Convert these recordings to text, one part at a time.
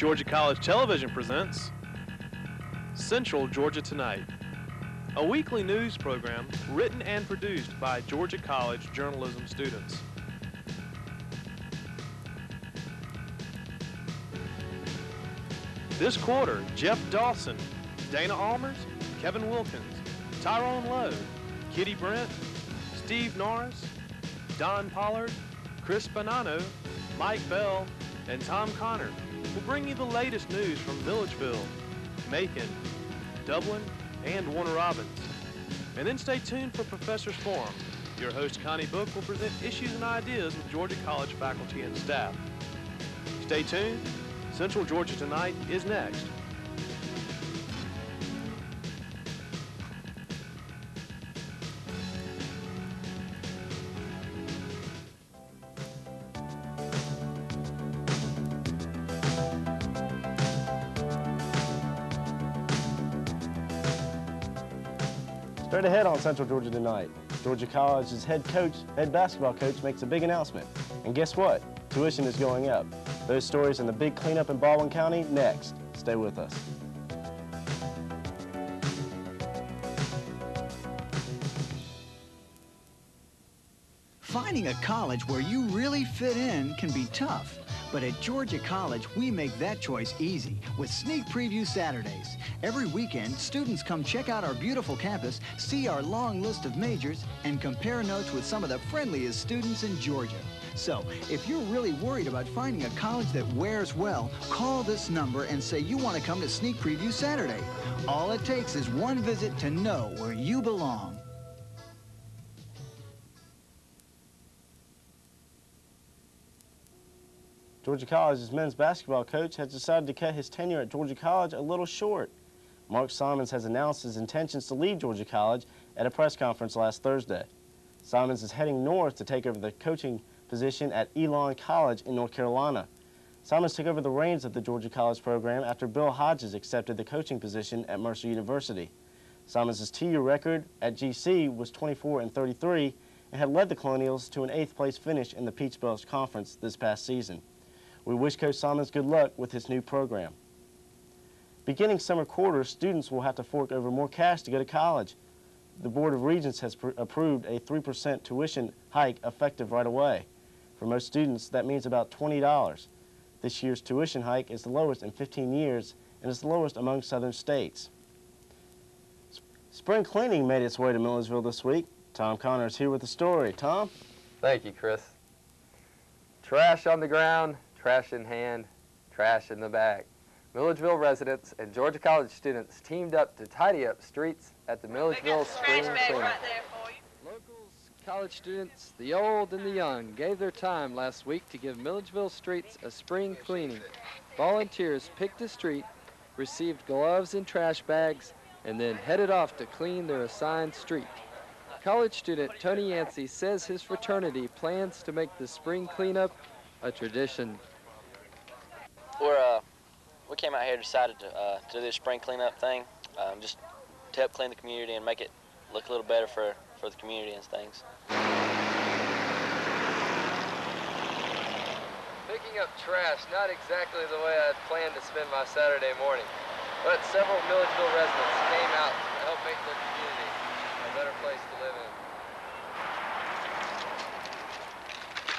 Georgia College Television presents Central Georgia Tonight, a weekly news program written and produced by Georgia College journalism students. This quarter, Jeff Dawson, Dana Almers, Kevin Wilkins, Tyrone Lowe, Kitty Brent, Steve Norris, Don Pollard, Chris Bonanno, Mike Bell, and Tom Connor will bring you the latest news from Milledgeville, Macon, Dublin, and Warner Robins. And then stay tuned for Professor's Forum. Your host, Connie Book, will present issues and ideas with Georgia College faculty and staff. Stay tuned. Central Georgia Tonight is next. Straight ahead on Central Georgia Tonight, Georgia College's head basketball coach makes a big announcement. And guess what? Tuition is going up. Those stories and the big cleanup in Baldwin County next. Stay with us. Finding a college where you really fit in can be tough. But at Georgia College, we make that choice easy with Sneak Preview Saturdays. Every weekend, students come check out our beautiful campus, see our long list of majors, and compare notes with some of the friendliest students in Georgia. So, if you're really worried about finding a college that wears well, call this number and say you want to come to Sneak Preview Saturday. All it takes is one visit to know where you belong. Georgia College's men's basketball coach has decided to cut his tenure at Georgia College a little short. Mark Simons has announced his intentions to leave Georgia College at a press conference last Thursday. Simons is heading north to take over the coaching position at Elon College in North Carolina. Simons took over the reins of the Georgia College program after Bill Hodges accepted the coaching position at Mercer University. Simons' two-year record at GC was 24-33 and had led the Colonials to an 8th place finish in the Peach Belt Conference this past season. We wish Coach Simons good luck with his new program. Beginning summer quarter, students will have to fork over more cash to go to college. The Board of Regents has approved a 3% tuition hike effective right away. For most students, that means about $20. This year's tuition hike is the lowest in 15 years and is the lowest among southern states. Spring cleaning made its way to Milledgeville this week. Tom Connor is here with the story. Tom? Thank you, Chris. Trash on the ground, trash in hand, trash in the bag. Milledgeville residents and Georgia College students teamed up to tidy up streets at the Milledgeville Spring Cleanup. Locals, college students, the old and the young gave their time last week to give Milledgeville streets a spring cleaning. Volunteers picked a street, received gloves and trash bags, and then headed off to clean their assigned street. College student Tony Yancey says his fraternity plans to make the spring cleanup a tradition. We came out here and decided to do this spring cleanup thing, just to help clean the community and make it look a little better for the community and things. Picking up trash, not exactly the way I had planned to spend my Saturday morning, but several Milledgeville residents came out to help make their community a better place to live in.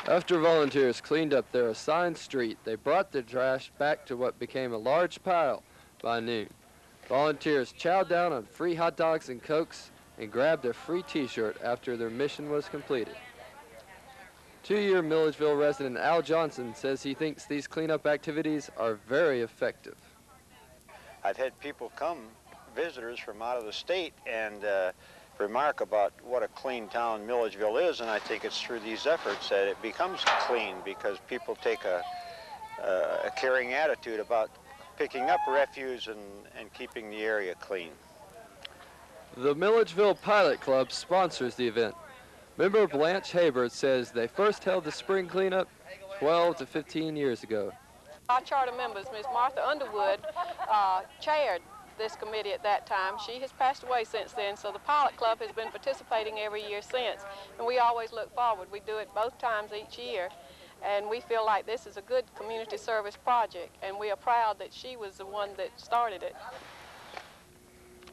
After volunteers cleaned up their assigned street, they brought the trash back to what became a large pile by noon. Volunteers chowed down on free hot dogs and Cokes and grabbed a free t-shirt after their mission was completed. Two-year Milledgeville resident Al Johnson says he thinks these cleanup activities are very effective. I've had people come, visitors from out of the state, and remark about what a clean town Milledgeville is, and I think it's through these efforts that it becomes clean because people take a caring attitude about picking up refuse and keeping the area clean. The Milledgeville Pilot Club sponsors the event. Member Blanche Haber says they first held the spring cleanup 12 to 15 years ago. Our charter members, Ms. Martha Underwood, chaired this committee at that time. She has passed away since then, so the Pilot Club has been participating every year since, and we always look forward. We do it both times each year, And we feel like this is a good community service project, and we are proud that she was the one that started it.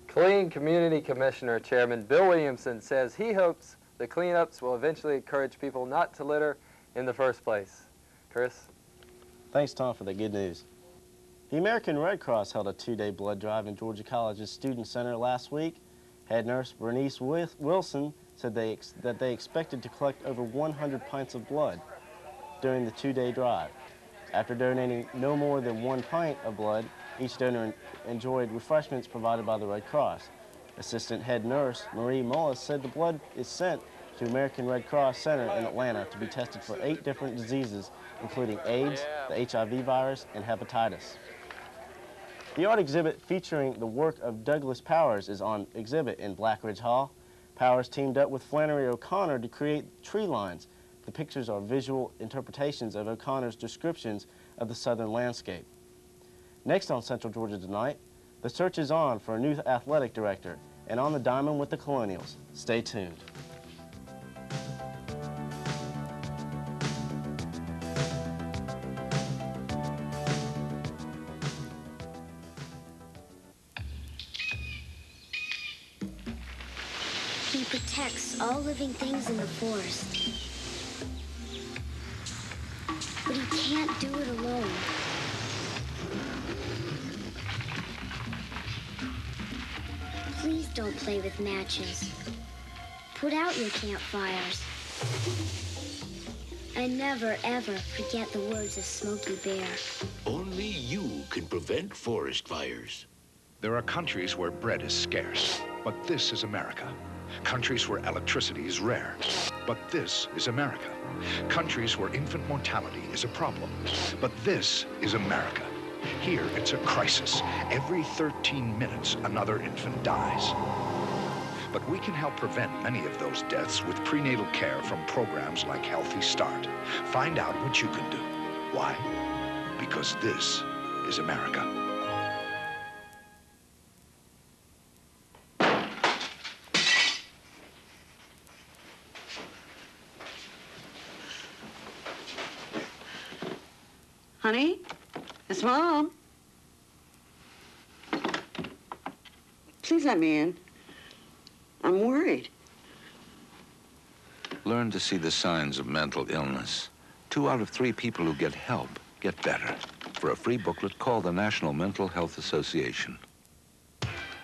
Killeen Community Commissioner Chairman Bill Williamson says he hopes the cleanups will eventually encourage people not to litter in the first place. Chris? Thanks, Tom, for the good news. The American Red Cross held a 2-day blood drive in Georgia College's Student Center last week. Head nurse Bernice Wilson said that they expected to collect over 100 pints of blood during the 2-day drive. After donating no more than 1 pint of blood, each donor enjoyed refreshments provided by the Red Cross. Assistant head nurse Marie Mullis said the blood is sent to American Red Cross Center in Atlanta to be tested for 8 different diseases, including AIDS, the HIV virus, and hepatitis. The art exhibit featuring the work of Douglas Powers is on exhibit in Blackridge Hall. Powers teamed up with Flannery O'Connor to create tree lines. The pictures are visual interpretations of O'Connor's descriptions of the southern landscape. Next on Central Georgia Tonight, the search is on for a new athletic director, and on the diamond with the Colonials. Stay tuned. He protects all living things in the forest. But he can't do it alone. Please don't play with matches. Put out your campfires. And never, ever forget the words of Smokey Bear. Only you can prevent forest fires. There are countries where bread is scarce, but this is America. Countries where electricity is rare, but this is America. Countries where infant mortality is a problem, but this is America. Here, it's a crisis. Every 13 minutes, another infant dies. But we can help prevent many of those deaths with prenatal care from programs like Healthy Start. Find out what you can do. Why? Because this is America. Honey, it's Mom. Please let me in. I'm worried. Learn to see the signs of mental illness. 2 out of 3 people who get help get better. For a free booklet, call the National Mental Health Association.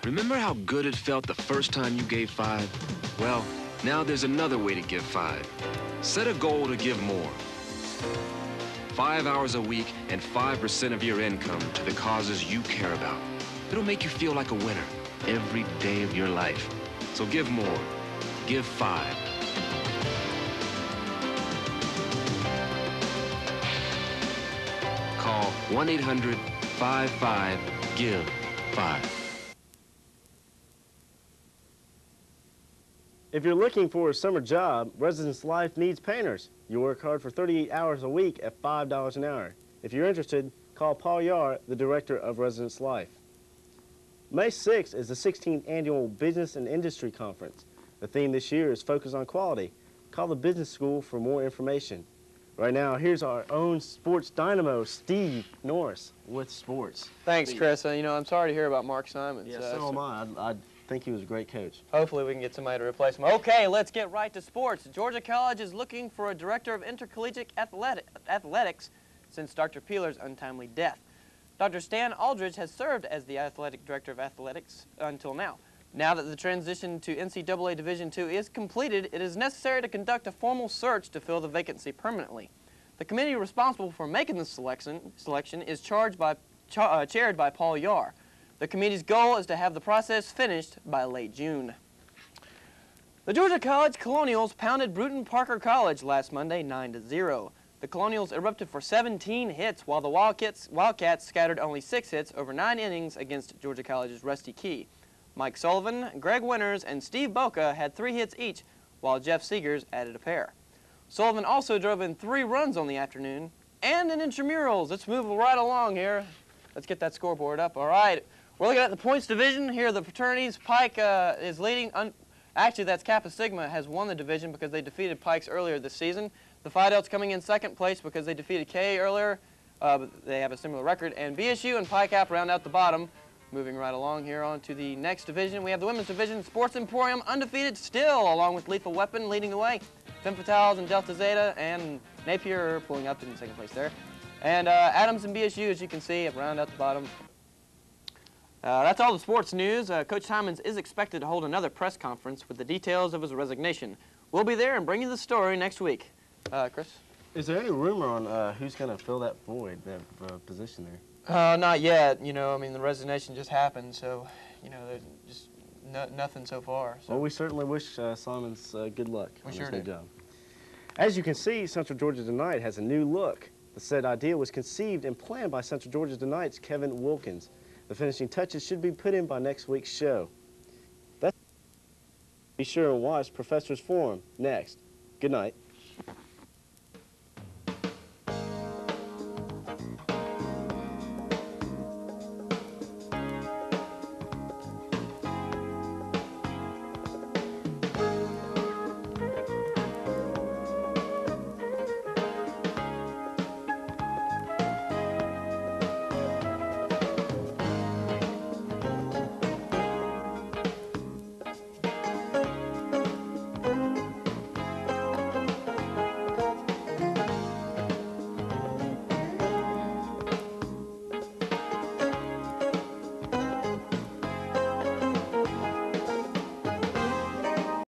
Remember how good it felt the first time you gave 5? Well, now there's another way to give 5. Set a goal to give more. 5 hours a week and 5% of your income to the causes you care about. It'll make you feel like a winner every day of your life. So give more. Give 5. Call 1-800-55-GIVE-5. If you're looking for a summer job, Residence Life needs painters. You work hard for 38 hours a week at $5 an hour. If you're interested, call Paul Yar, the director of Residence Life. May 6th is the 16th Annual Business and Industry Conference. The theme this year is Focus on Quality. Call the business school for more information. Right now, here's our own sports dynamo, Steve Norris, with sports. Thanks, Steve. Chris. You know, I'm sorry to hear about Mark Simons. Yeah, so am I. I think he was a great coach. Hopefully we can get somebody to replace him. Okay, let's get right to sports. Georgia College is looking for a director of intercollegiate athletics since Dr. Peeler's untimely death. Dr. Stan Aldridge has served as the athletic director of athletics until now. Now that the transition to NCAA Division II is completed, it is necessary to conduct a formal search to fill the vacancy permanently. The committee responsible for making the selection is chaired by Paul Yar. The committee's goal is to have the process finished by late June. The Georgia College Colonials pounded Bruton Parker College last Monday 9-0. The Colonials erupted for 17 hits, while the Wildcats scattered only 6 hits over 9 innings against Georgia College's Rusty Key. Mike Sullivan, Greg Winters, and Steve Boca had 3 hits each, while Jeff Seegers added a pair. Sullivan also drove in 3 runs on the afternoon, and in intramurals. Let's move right along here. Let's get that scoreboard up. All right. We're looking at the points division. Here are the fraternities. Pike is leading. Actually, that's Kappa Sigma has won the division because they defeated Pikes earlier this season. The Phi Delts coming in second place because they defeated K earlier. But they have a similar record. And BSU and Pi Cap round out the bottom. Moving right along here on to the next division, we have the women's division. Sports Emporium undefeated still, along with Lethal Weapon leading the way. Femme Fatales and Delta Zeta and Napier pulling up in second place there. And Adams and BSU, as you can see, have rounded out the bottom. That's all the sports news. Coach Simons is expected to hold another press conference with the details of his resignation. We'll be there and bring you the story next week. Chris? Is there any rumor on who's going to fill that void, that position there? Not yet. You know, I mean, the resignation just happened, so, you know, there's just nothing so far. So. Well, we certainly wish Simons good luck on sure his new do. job. As you can see, Central Georgia Tonight has a new look. The said idea was conceived and planned by Central Georgia Tonight's Kevin Wilkins. The finishing touches should be put in by next week's show. Be sure and watch Professor's Forum next. Good night.